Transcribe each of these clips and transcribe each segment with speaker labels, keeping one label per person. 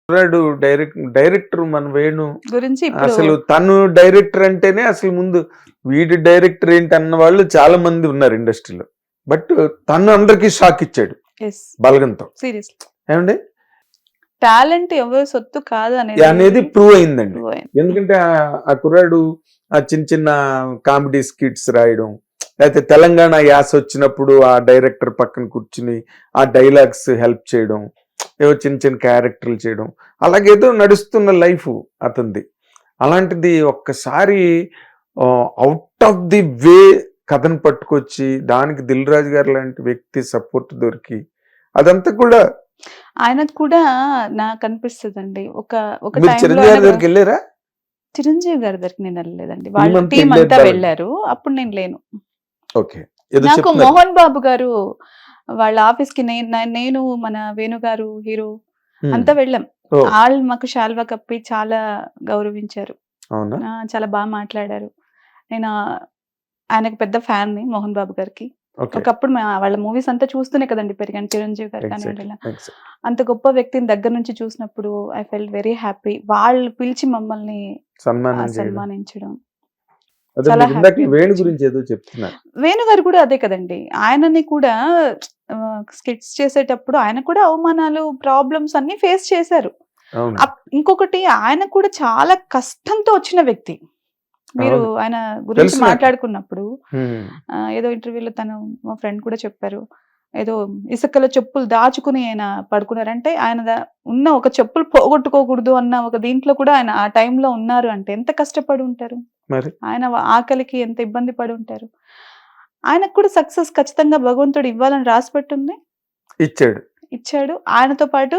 Speaker 1: కుర్రాడు డైరెక్టర్ మన వేణు
Speaker 2: గురించి ఇప్పుడు
Speaker 1: అసలు తను డైరెక్టర్ అంటేనే అసలు ముందు వీడి డైరెక్టర్ ఏంటి అన్న వాళ్ళు చాలా మంది ఉన్నారు ఇండస్ట్రీలో. బట్ తను అందరికి షాక్ ఇచ్చాడు బలగంతో.
Speaker 2: సీరియస్
Speaker 1: ఏమండి
Speaker 2: టాలెంట్ ఎవరి సొత్తు కాదు
Speaker 1: అనేది ప్రూవ్ అయిందండి. ఎందుకంటే ఆ కుర్రాడు ఆ చిన్న చిన్న కామెడీ స్కిట్స్ రాయడం, లేకపోతే తెలంగాణ యాస వచ్చినప్పుడు ఆ డైరెక్టర్ పక్కన కూర్చుని ఆ డైలాగ్స్ హెల్ప్ చేయడం, ఏవో చిన్న చిన్న క్యారెక్టర్లు చేయడం, అలాగేదో నడుస్తున్న లైఫ్ అతనిది. అలాంటిది ఒక్కసారి అవుట్ ఆఫ్ ది వే కథను పట్టుకొచ్చి దానికి దిల్ రాజు గారు లాంటి వ్యక్తి సపోర్ట్ దొరికి అదంతా కూడా
Speaker 2: ఆయనకు కూడా నాకు అనిపిస్తుందండి. ఒక
Speaker 1: చిరంజీవి గారి దగ్గరికి వెళ్ళారా?
Speaker 2: చిరంజీవి గారి దగ్గరికి నేను వెళ్ళలేదండి, వాళ్ళ టీం అంతా వెళ్ళారు, అప్పుడు నేను లేను.
Speaker 1: ఓకే,
Speaker 2: నాకు మోహన్ బాబు గారు వాళ్ళ ఆఫీస్ కి నేను మన వేణు గారు హీరో అంతా వెళ్ళాం. వాళ్ళు మాకు శాల్వా కప్పి చాలా గౌరవించారు, చాలా బాగా మాట్లాడారు. నేను ఆయనకు పెద్ద ఫ్యాన్ ని మోహన్ బాబు గారికి. ఒకప్పుడు వాళ్ళ మూవీస్ అంతా చూస్తూనే కదండి పెరిగాను. చిరంజీవి గారు కానీ అంత గొప్ప వ్యక్తిని దగ్గర నుంచి చూసినప్పుడు ఐ ఫెల్ట్ వెరీ హ్యాపీ. వాళ్ళు పిలిచి మమ్మల్ని సన్మానించడం చాలా హ్యాపీ. వేణు గారు కూడా అదే కదండి, ఆయనని కూడా స్కిట్స్ చేసేటప్పుడు ఆయన కూడా అవమానాలు ప్రాబ్లమ్స్ అన్ని ఫేస్ చేశారు. ఇంకొకటి ఆయన కూడా చాలా కష్టంతో వచ్చిన వ్యక్తి. మీరు ఆయన గురించి మాట్లాడుకున్నప్పుడు ఏదో ఇంటర్వ్యూలో మా ఫ్రెండ్ కూడా చెప్పారు, ఏదో ఇసుకలో చెప్పులు దాచుకుని ఆయన పడుకున్నారంటే ఆయన ఉన్న ఒక చెప్పులు పోగొట్టుకోకూడదు అన్న ఒక దీంట్లో కూడా ఆయన ఆ టైంలో ఉన్నారు అంటే ఎంత కష్టపడి ఉంటారు, ఆయన ఆకలికి ఎంత ఇబ్బంది పడి ఉంటారు. ఆయనకు కూడా సక్సెస్ ఖచ్చితంగా భగవంతుడు ఇవ్వాలని రాసి పెట్టుంది, ఇచ్చాడు. ఆయనతో పాటు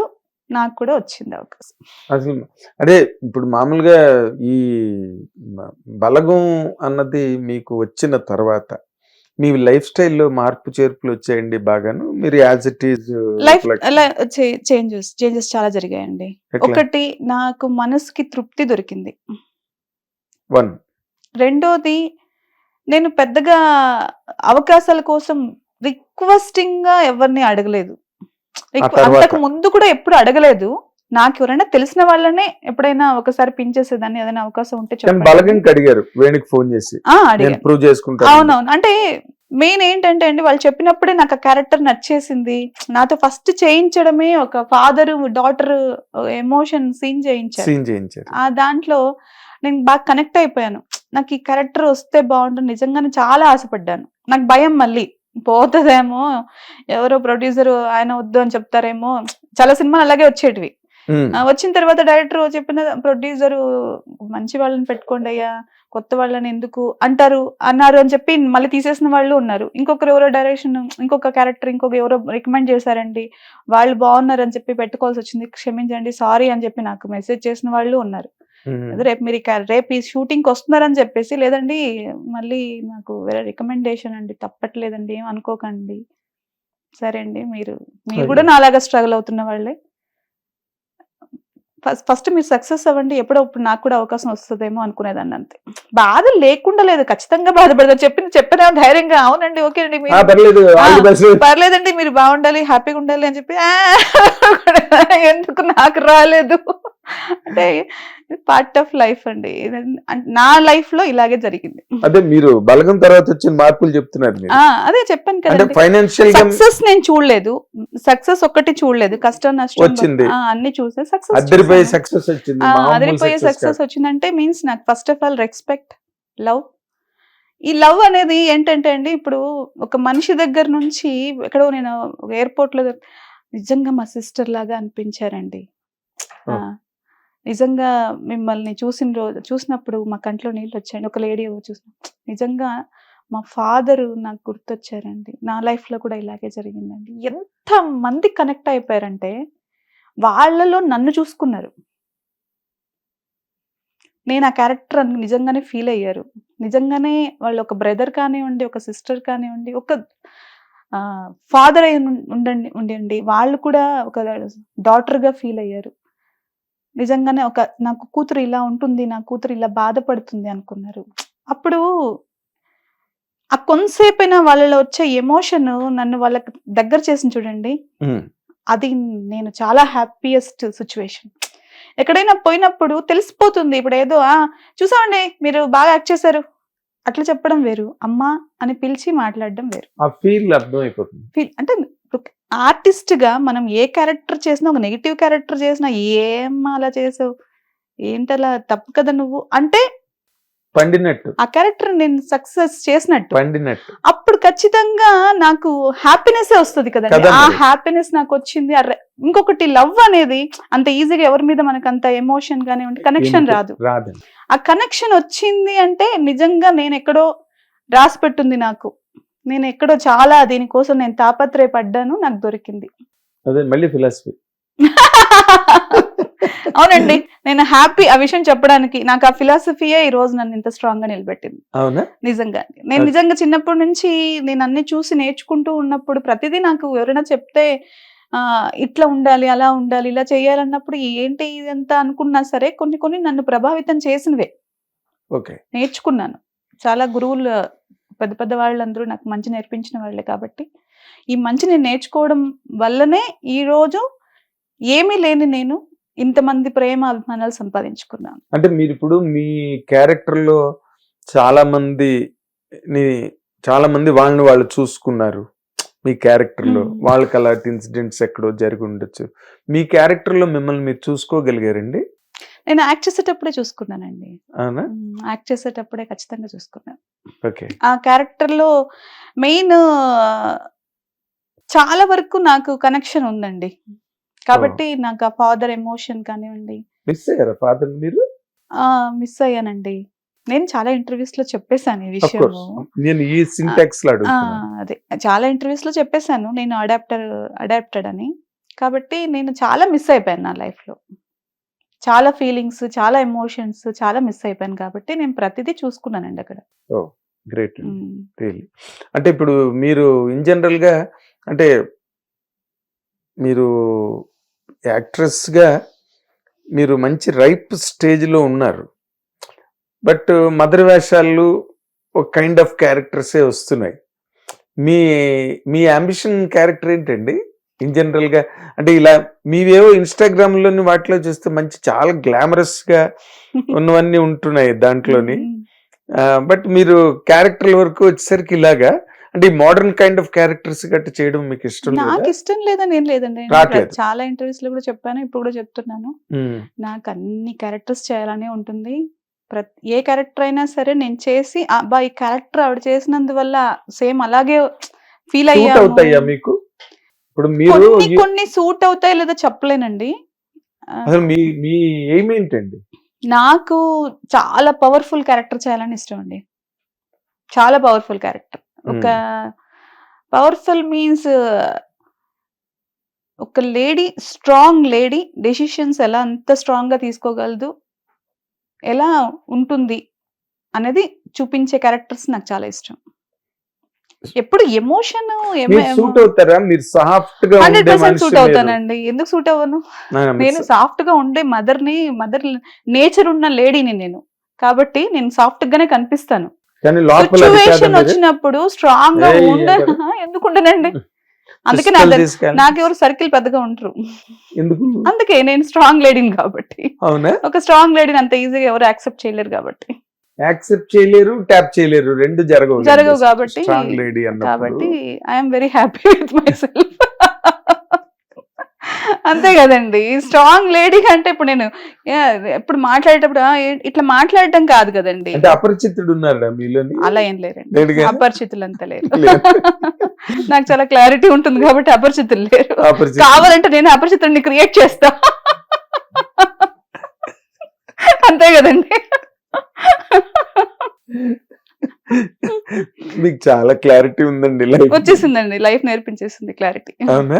Speaker 2: నాకు కూడా వచ్చింది అవకాశం.
Speaker 1: అసలు అదే ఇప్పుడు మామూలుగా ఈ బలగం అన్నది మీకు వచ్చిన తర్వాత మీ లైఫ్ స్టైల్లో మార్పు చేర్పులు వచ్చాయండి బాగాను? మీరు as it is
Speaker 2: life changes చాలా జరిగాయండి. ఒకటి, నాకు మనసుకి తృప్తి దొరికింది. రెండోది, నేను పెద్దగా అవకాశాల కోసం రిక్వెస్టింగ్ గా ఎవరిని అడగలేదు. అంతకు ముందు కూడా ఎప్పుడు అడగలేదు. నాకు ఎవరైనా తెలిసిన వాళ్ళనే ఎప్పుడైనా ఒకసారి పించేసేదాన్ని, ఏదైనా అవకాశం ఉంటే అవునవును. అంటే మెయిన్ ఏంటంటే అండి, వాళ్ళు చెప్పినప్పుడే నాకు ఆ క్యారెక్టర్ నచ్చేసింది. నాతో ఫస్ట్ చేయించడమే ఒక ఫాదర్ డాటర్ ఎమోషన్ సీన్ చేయించారు. ఆ దాంట్లో నేను బాగా కనెక్ట్ అయిపోయాను. నాకు ఈ క్యారెక్టర్ వస్తే బాగుంటుంది, నిజంగానే చాలా ఆశపడ్డాను. నాకు భయం మళ్ళీ పోతుందేమో, ఎవరో ప్రొడ్యూసర్ ఆయన వద్దు అని చెప్తారేమో. చాలా సినిమాలు అలాగే వచ్చేటివి. వచ్చిన తర్వాత డైరెక్టర్ చెప్పిన ప్రొడ్యూసర్ మంచి వాళ్ళని పెట్టుకోండి అయ్యా, కొత్త వాళ్ళని ఎందుకు అన్నారు అని చెప్పి మళ్ళీ తీసేసిన వాళ్ళు ఉన్నారు. ఇంకొకరు ఎవరో డైరెక్షన్, ఇంకొక క్యారెక్టర్ ఎవరో రికమెండ్ చేశారండి, వాళ్ళు బాగున్నారు అని చెప్పి పెట్టుకోవాల్సి వచ్చింది, క్షమించండి సారీ అని చెప్పి నాకు మెసేజ్ చేసిన వాళ్ళు ఉన్నారు. రేపు ఈ షూటింగ్ వస్తున్నారని చెప్పేసి, లేదండి మళ్ళీ నాకు వేరే రికమెండేషన్ అండి, తప్పట్లేదండి ఏం అనుకోకండి. సరే అండి, మీరు కూడా నాలాగా స్ట్రగుల్ అవుతున్న వాళ్ళే, ఫస్ట్ మీరు సక్సెస్ అవ్వండి, ఎప్పుడప్పుడు నాకు కూడా అవకాశం వస్తుందేమో అనుకునేదాన్ని. అంతే, బాధ లేకుండా లేదు, ఖచ్చితంగా బాధపడతారు. చెప్పిన ధైర్యంగా అవునండి ఓకే అండి పర్లేదండి మీరు బాగుండాలి హ్యాపీగా ఉండాలి అని చెప్పి ఎందుకు నాకు రాలేదు అంటే పార్ట్ ఆఫ్ లైఫ్ అండి. నా లైఫ్ లో ఇలాగే జరిగింది.
Speaker 1: అదే మీరు బలగం తర్వాత వచ్చిన మార్పులు చెప్తున్నారు.
Speaker 2: అదే చెప్పాను కదా, సక్సెస్ నేను చూడలేదు, సక్సెస్ ఒక్కటి చూడలేదు, కష్టం నష్టం అన్ని చూసే అదిరిపోయే సక్సెస్ వచ్చిందంటే మీన్స్ నాకు first of all respect, love. ఈ లవ్ అనేది ఏంటంటే అండి, ఇప్పుడు ఒక మనిషి దగ్గర నుంచి ఎక్కడో నేను ఎయిర్పోర్ట్ లో నిజంగా మా సిస్టర్ లాగా అనిపించారండి. నిజంగా మిమ్మల్ని చూసినప్పుడు మా కంట్లో నీళ్ళు వచ్చాయండి. ఒక లేడీ చూసిన, నిజంగా మా ఫాదరు నాకు గుర్తొచ్చారండి. నా లైఫ్ లో కూడా ఇలాగే జరిగిందండి. ఎంత మంది కనెక్ట్ అయిపోయారంటే వాళ్ళలో నన్ను చూసుకున్నారు. నేను ఆ క్యారెక్టర్ నిజంగానే ఫీల్ అయ్యారు. నిజంగానే వాళ్ళు ఒక బ్రదర్ కానివ్వండి, ఒక సిస్టర్ కానివ్వండి, ఒక ఫాదర్ అయి ఉండండి, వాళ్ళు కూడా ఒక డాటర్ గా ఫీల్ అయ్యారు. నిజంగానే నాకు కూతురు ఇలా ఉంటుంది, నా కూతురు ఇలా బాధపడుతుంది అనుకున్నారు. అప్పుడు ఆ కొంతసేపైనా వాళ్ళలో వచ్చే ఎమోషన్ నన్ను వాళ్ళకి దగ్గర చేసి చూడండి, అది నేను చాలా హ్యాపీయెస్ట్ సిచ్యువేషన్. ఎక్కడైనా పోయినప్పుడు తెలిసిపోతుంది. ఇప్పుడు ఏదో చూసామండి మీరు బాగా యాక్ట్ చేశారు అట్లా చెప్పడం వేరు, అమ్మా అని పిలిచి మాట్లాడడం వేరు.
Speaker 1: ఆ ఫీల్ అర్థమైపోతుంది.
Speaker 2: ఫీల్ అంటే ఆర్టిస్ట్ గా మనం ఏ క్యారెక్టర్ చేసినా, ఒక నెగిటివ్ క్యారెక్టర్ చేసినా, ఏమ్మా అలా చేసావు, ఏంటలా తప్పు కదా నువ్వు అంటే
Speaker 1: పండినట్టు,
Speaker 2: ఆ క్యారెక్టర్ నేను సక్సెస్ చేసినట్టు,
Speaker 1: పండినట్టు.
Speaker 2: అప్పుడు ఖచ్చితంగా నాకు హ్యాపీనెస్ వస్తుంది కదండి. ఆ హ్యాపీనెస్ నాకు వచ్చింది. ఇంకొకటి లవ్ అనేది అంత ఈజీగా ఎవరి మీద మనకు అంత ఎమోషన్ గానే ఉండి కనెక్షన్ రాదు. ఆ కనెక్షన్ వచ్చింది అంటే నిజంగా నేను ఎక్కడో రాసి పెట్టుంది నాకు, నేను ఎక్కడో చాలా దీనికోసం నేను తాపత్రయపడ్డాను, నాకు దొరికింది.
Speaker 1: అదే మళ్ళీ ఫిలాసఫీ.
Speaker 2: అవునండి, నేను హ్యాపీ ఆ విషయం చెప్పడానికి. నాకు ఆ ఫిలాసఫీయే ఈ రోజు నన్ను ఇంత స్ట్రాంగ్ గా నిలబెట్టింది.
Speaker 1: అవునా?
Speaker 2: నిజంగా నేను నిజంగా చిన్నప్పటి నుంచి నేను అన్ని చూసి నేర్చుకుంటూ ఉన్నప్పుడు ప్రతిదీ నాకు ఎవరైనా చెప్తే ఇట్లా ఉండాలి, అలా ఉండాలి, ఇలా చేయాలన్నప్పుడు ఏంటి ఇదంతా అనుకున్నా సరే కొన్ని కొన్ని నన్ను ప్రభావితం చేసినవే నేర్చుకున్నాను. చాలా గురువులు పెద్ద పెద్ద వాళ్ళందరూ నాకు మంచి నేర్పించిన వాళ్ళే కాబట్టి ఈ మంచి నేను నేర్చుకోవడం వల్లనే ఈ రోజు ఏమీ లేని నేను ఇంతమంది ప్రేమ అభిమానాలు సంపాదించుకున్నాను.
Speaker 1: అంటే మీరు ఇప్పుడు మీ క్యారెక్టర్ లో చాలా మంది వాళ్ళని వాళ్ళు చూసుకున్నారు. మీ క్యారెక్టర్ లో వాళ్ళకి అలాంటి ఇన్సిడెంట్స్ ఎక్కడో జరిగి ఉండొచ్చు. మీ క్యారెక్టర్ లో మిమ్మల్ని మీరు చూసుకోగలిగారండి?
Speaker 2: నేను యాక్ట్ చేసేటప్పుడే చూసుకున్నానండి.
Speaker 1: అవునా?
Speaker 2: యాక్ట్ చేసేటప్పుడే ఖచ్చితంగా చూసుకున్నాను.
Speaker 1: ఓకే.
Speaker 2: ఆ క్యారెక్టర్ లో మెయిన్ చాలా వరకు నాకు కనెక్షన్ ఉందండి. కాబట్టి నాకు ఆ ఫాదర్ ఎమోషన్ కానివ్వండి.
Speaker 1: మిస్ అయ్యారా ఫాదర్ మీరు?
Speaker 2: మిస్ అయ్యానండి. నేను చాలా ఇంటర్వ్యూస్ లో చెప్పేశాను ఈ విషయం. అదే చాలా ఇంటర్వ్యూస్ లో చెప్పేశాను నేను అడాప్టెడ్ అని. కాబట్టి నేను చాలా మిస్ అయిపోయాను నా లైఫ్ లో. చాలా ఫీలింగ్స్, చాలా ఎమోషన్స్ చాలా మిస్ అయిపోయాను. కాబట్టి నేను ప్రతిదీ చూసుకున్నానండి అక్కడ.
Speaker 1: గ్రేట్. అంటే ఇప్పుడు మీరు ఇన్ జనరల్ గా అంటే మీరు యాక్ట్రెస్ గా మీరు మంచి రైప్ స్టేజ్ లో ఉన్నారు. బట్ మదర్ వేషాలు ఒక కైండ్ ఆఫ్ క్యారెక్టర్సే వస్తున్నాయి. మీ అంబిషన్ క్యారెక్టర్ ఏంటండి ఇన్ జనరల్ గా? అంటే ఇలా మీవేవో ఇన్స్టాగ్రామ్ లోని వాటిలో చూస్తే మంచి చాలా గ్లామరస్ గా ఉన్నవన్నీ ఉంటున్నాయి దాంట్లోని. బట్ మీరు క్యారెక్టర్ వరకు వచ్చేసరికి ఇలాగా అంటే మోడర్న్ కైండ్ ఆఫ్ క్యారెక్టర్స్ గట్ట చేయడం మీకు ఇష్టం?
Speaker 2: నాకు ఇష్టం లేదని ఏం లేదండి. చాలా ఇంటర్వ్యూస్ లో కూడా చెప్పాను, ఇప్పుడు కూడా చెప్తున్నాను. నాకు అన్ని క్యారెక్టర్స్ చేయాలనే ఉంటుంది. ఏ క్యారెక్టర్ అయినా సరే నేను చేసి ఈ క్యారెక్టర్ ఆవిడ చేసినందువల్ల సేమ్ అలాగే ఫీల్
Speaker 1: అయ్యా మీకు? ఇప్పుడు మీరు
Speaker 2: కొన్ని సూట్ అవుతాయి లేదా చెప్పలేనండి.
Speaker 1: మీ ఎయిమ్ ఏంటండి?
Speaker 2: నాకు చాలా పవర్ఫుల్ క్యారెక్టర్ చేయాలని ఇష్టం అండి. చాలా పవర్ఫుల్ క్యారెక్టర్. ఒక పవర్ఫుల్ మీన్స్ ఒక లేడీ, స్ట్రాంగ్ లేడీ డెసిషన్స్ ఎలా అంత స్ట్రాంగ్ గా తీసుకోగలదు, ఎలా ఉంటుంది అనేది చూపించే క్యారెక్టర్స్ నాకు చాలా ఇష్టం. ఎప్పుడు ఎమోషన్ 100% సూట్ అవుతానండి. ఎందుకు సూట్ అవ్వను? నేను సాఫ్ట్ గా ఉండే మదర్ నేచర్ ఉన్న లేడీని నేను. కాబట్టి నేను సాఫ్ట్ గానే కనిపిస్తాను. సిచ్యువేషన్ వచ్చినప్పుడు స్ట్రాంగ్ గా ఎందుకుంటానండి? అందుకే నాకెవరు సర్కిల్ పెద్దగా ఉంటారు. అందుకే నేను స్ట్రాంగ్ లేడీని కాబట్టి. ఒక స్ట్రాంగ్ లేడీని అంత ఈజీగా ఎవరు యాక్సెప్ట్ చేయలేరు కాబట్టి.
Speaker 1: యాక్సెప్ట్ చేయలేరు, ట్యాప్ చేయలేరు, రెండు జరగవు
Speaker 2: కాబట్టి I'm very happy with my self. అంతే కదండి. స్ట్రాంగ్ లేడీ అంటే ఇప్పుడు నేను ఎప్పుడు మాట్లాడేటప్పుడు ఇట్లా మాట్లాడటం కాదు కదండి.
Speaker 1: అపరిచితుడు ఉన్నారా మీలో?
Speaker 2: అలా ఏం లేరండి, అపరిచితులు అంతా లేరు. నాకు చాలా క్లారిటీ ఉంటుంది కాబట్టి అపరిచితులు లేరు. కావాలంటే నేను అపరిచితుడిని క్రియేట్ చేస్తా. అంతే కదండి.
Speaker 1: మీకు చాలా క్లారిటీ ఉందండి.
Speaker 2: వచ్చేసిందండి, లైఫ్ నేర్పించేసింది క్లారిటీ.
Speaker 1: అవునా?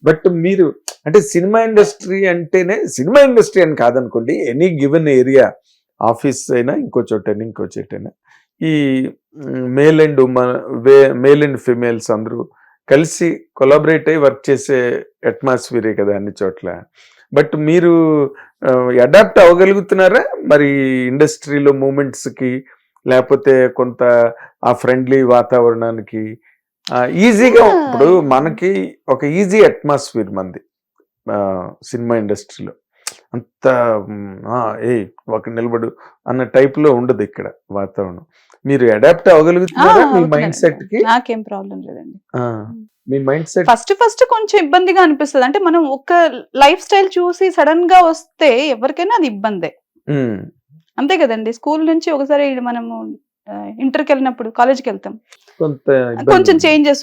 Speaker 1: బట్ మీరు అంటే సినిమా ఇండస్ట్రీ అంటేనే, సినిమా ఇండస్ట్రీ అని కాదనుకోండి, ఎనీ గివెన్ ఏరియా, ఆఫీస్ అయినా ఇంకో చోటైనా ఈ మేల్ అండ్ ఫిమేల్స్ అందరూ కలిసి కొలాబరేట్ అయ్యి వర్క్ చేసే అట్మాస్ఫియరే కదా అన్ని చోట్ల. బట్ మీరు అడాప్ట్ అవ్వగలుగుతున్నారా మరి ఇండస్ట్రీలో మూమెంట్స్కి, లేకపోతే కొంత ఆ ఫ్రెండ్లీ వాతావరణానికి? ఈజీగా ఇప్పుడు మనకి ఒక ఈజీ అట్మాస్ఫియర్ మంది సినిమా ఇండస్ట్రీలో. అంత ఏ ఒక నిలబడు అన్న టైప్ లో ఉండదు ఇక్కడ వాతావరణం. మీరు అడాప్ట్ అవ్వగలుగుతున్నారా మీ మైండ్ సెట్ కి?
Speaker 2: నాకేం ప్రాబ్లం లేదండి.
Speaker 1: మీ మైండ్ సెట్
Speaker 2: ఫస్ట్ కొంచెం ఇబ్బందిగా అనిపిస్తుంది. అంటే మనం ఒక లైఫ్ స్టైల్ చూసి సడన్ గా వస్తే ఎవరికైనా అది ఇబ్బందే, అంతే కదండి. స్కూల్ నుంచి ఒకసారి మనము ఇంటర్కి వెళ్ళినప్పుడు కాలేజ్కి వెళ్తాం, కొంచెం చేంజెస్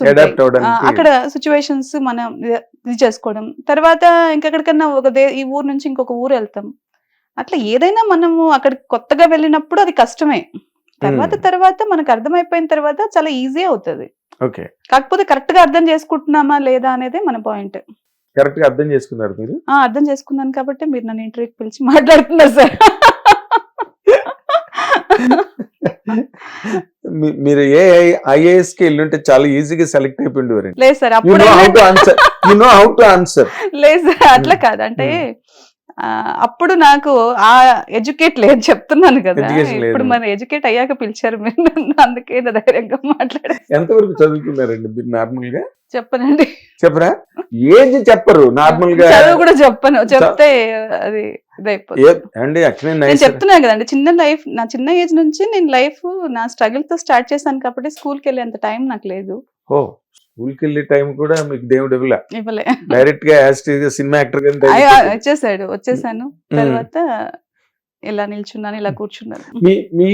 Speaker 2: అక్కడ సిచ్యువేషన్స్ మనం ఇది చేసుకోవడం. తర్వాత ఇంకెక్కడికన్నా ఈ ఊరు నుంచి ఇంకొక ఊరు వెళ్తాం. అట్లా ఏదైనా మనము అక్కడికి కొత్తగా వెళ్ళినప్పుడు అది కష్టమే. తర్వాత మనకు అర్థమైపోయిన తర్వాత చాలా ఈజీ అవుతుంది. కాకపోతే కరెక్ట్ గా అర్థం చేసుకుంటున్నామా లేదా అనేది మన పాయింట్.
Speaker 1: కరెక్ట్ గా అర్థం చేసుకున్నారు మీరు?
Speaker 2: అర్థం చేసుకున్నాను కాబట్టి మీరు నన్ను ఇంటర్వ్యూకి పిలిచి మాట్లాడుతున్నారు సార్.
Speaker 1: మీరు ఏ ఐఏఎస్ కి వెళ్ళుంటే చాలా ఈజీగా సెలెక్ట్ అయిపోయింది.
Speaker 2: లేదు సార్, లేదు సార్, అట్లా కాదు. అంటే అప్పుడు నాకు ఆ ఎడ్యుకేట్ లేదు, చెప్తున్నాను కదా. ఇప్పుడు మన ఎడ్యుకేట్ అయ్యాక పిలిచారు మీరు, అందుకే ధైర్యంగా మాట్లాడారు.
Speaker 1: ఎంతవరకు చదువుకున్నారండి మీరు నార్మల్ గా?
Speaker 2: చెప్పనండి.
Speaker 1: చెప్పరా? ఏజ్ చెప్పరు నార్మల్ గా?
Speaker 2: చదువు కూడా చెప్పను, చెప్తే అది
Speaker 1: అండి.
Speaker 2: నేను చెప్తున్నాను కదండి, చిన్న లైఫ్, నా చిన్న ఏజ్ నుంచి నేను లైఫ్ నా స్ట్రగుల్ తో స్టార్ట్ చేశాను కాబట్టి స్కూల్కి వెళ్ళే అంత టైం నాకు లేదు.
Speaker 1: స్కూల్కి వెళ్ళే టైం కూడా మీకు దేవుడు
Speaker 2: ఇవ్వలే.
Speaker 1: డైరెక్ట్ గా సినిమా యాక్టర్
Speaker 2: వచ్చేసాను. తర్వాత ఇలా నిల్చున్నాను, ఇలా కూర్చున్నాను.
Speaker 1: మీ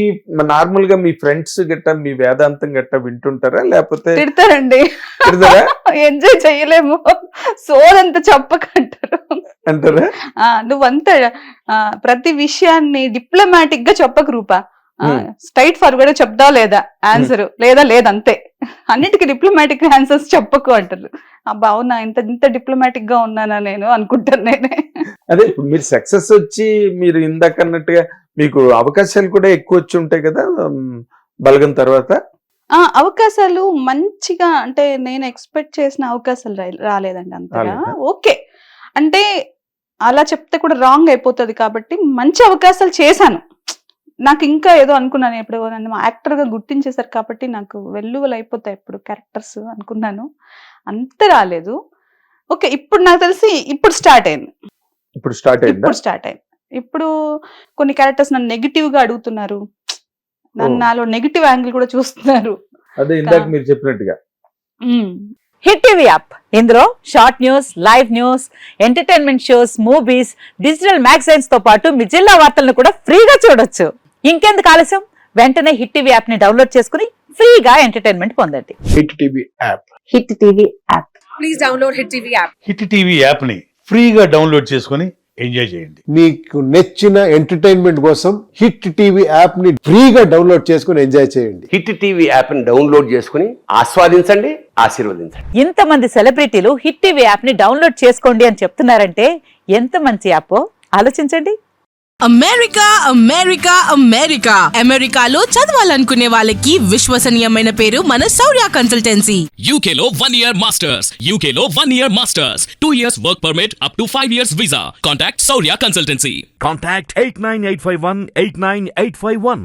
Speaker 1: నార్మల్ గా మీ ఫ్రెండ్స్ గట్టా మీ వేదాంతం గట్టా వింటుంటారా లేకపోతే
Speaker 2: తిడతారండి? ఎంజాయ్ చెయ్యలేము, సోదంతా చెప్పకంటారు
Speaker 1: అంటారా?
Speaker 2: నువ్వంతా ప్రతి విషయాన్ని డిప్లొమాటిక్ గా చెప్పకు రూపా, స్ట్రైట్ ఫార్వర్డ్ గా చెప్దా లేదా ఆన్సర్, లేదా లేదంతే, అన్నిటికీ డిప్లొమాటిక్ ఆన్సర్స్ చెప్పకు అంటారు. అబ్బా అవునా, ఇంత డిప్లొమాటిక్ గా ఉన్నానా నేను అనుకుంటాను నేనే.
Speaker 1: అదే ఇప్పుడు మీరు సక్సెస్ వచ్చి మీరు ఇందాక అన్నట్టుగా మీకు అవకాశాలు కూడా ఎక్కువ వచ్చి ఉంటాయి కదా బలగం తర్వాత?
Speaker 2: అవకాశాలు మంచిగా, అంటే నేను ఎక్స్పెక్ట్ చేసిన అవకాశాలు రాలేదండి అంతగా. ఓకే అంటే అలా చెప్తే కూడా రాంగ్ అయిపోతుంది కాబట్టి మంచి అవకాశాలు చేశాను. నాకు ఇంకా ఏదో అనుకున్నాను, ఎప్పుడు నన్ను యాక్టర్ గా గుర్తించేశారు కాబట్టి నాకు వెల్లువలు అయిపోతాయి ఇప్పుడు క్యారెక్టర్స్ అనుకున్నాను, అంత రాలేదు. ఓకే, ఇప్పుడు నాకు తెలిసి ఇప్పుడు స్టార్ట్ అయింది. ఇప్పుడు కొన్ని క్యారెక్టర్స్ నన్ను నెగిటివ్ గా అడుగుతున్నారు, నాలో నెగిటివ్ యాంగిల్ కూడా చూస్తున్నారు.
Speaker 1: అదే ఇందాక మీరు చెప్పినట్టుగా
Speaker 3: హిట్ టీవీ యాప్, ఇందులో short news, live news, entertainment shows, movies, digital magazines తో పాటు మీ జిల్లా వార్తలను కూడా ఫ్రీగా చూడొచ్చు. ఇంకెందుకు ఆలస్యం, వెంటనే హిట్ టీవీ యాప్ ని డౌన్లోడ్ చేసుకుని ఫ్రీగా ఎంటర్టైన్మెంట్ పొందండి.
Speaker 4: Hit TV app,
Speaker 3: please download hit TV app.
Speaker 4: Hit TV app ని ఫ్రీగా డౌన్లోడ్ చేసుకుని ఎంజాయ్ చేయండి.
Speaker 5: మీకు నచ్చిన ఎంటర్టైన్మెంట్ కోసం హిట్ టీవీ యాప్ ని ఫ్రీగా డౌన్లోడ్ చేసుకుని ఎంజాయ్ చేయండి.
Speaker 6: హిట్ టీవీ యాప్ ని డౌన్లోడ్ చేసుకుని ఆస్వాదించండి, ఆశీర్వదించండి.
Speaker 3: ఇంతమంది సెలబ్రిటీలు హిట్ టీవీ యాప్ ని డౌన్లోడ్ చేసుకోండి అని చెప్తున్నారంటే ఎంత మంచి యాప్ ఆలోచించండి.
Speaker 7: అమెరికా అమెరికాలో చదవాలనుకునే వాళ్ళకి విశ్వసనీయమైన పేరు మన శౌర్య కన్సల్టెన్సీ.
Speaker 8: UK లో 1 year masters, UK లో 1 year masters, 2 years work permit up to 5 years visa. Contact Saurya Consultancy.
Speaker 9: Contact 89851 89851.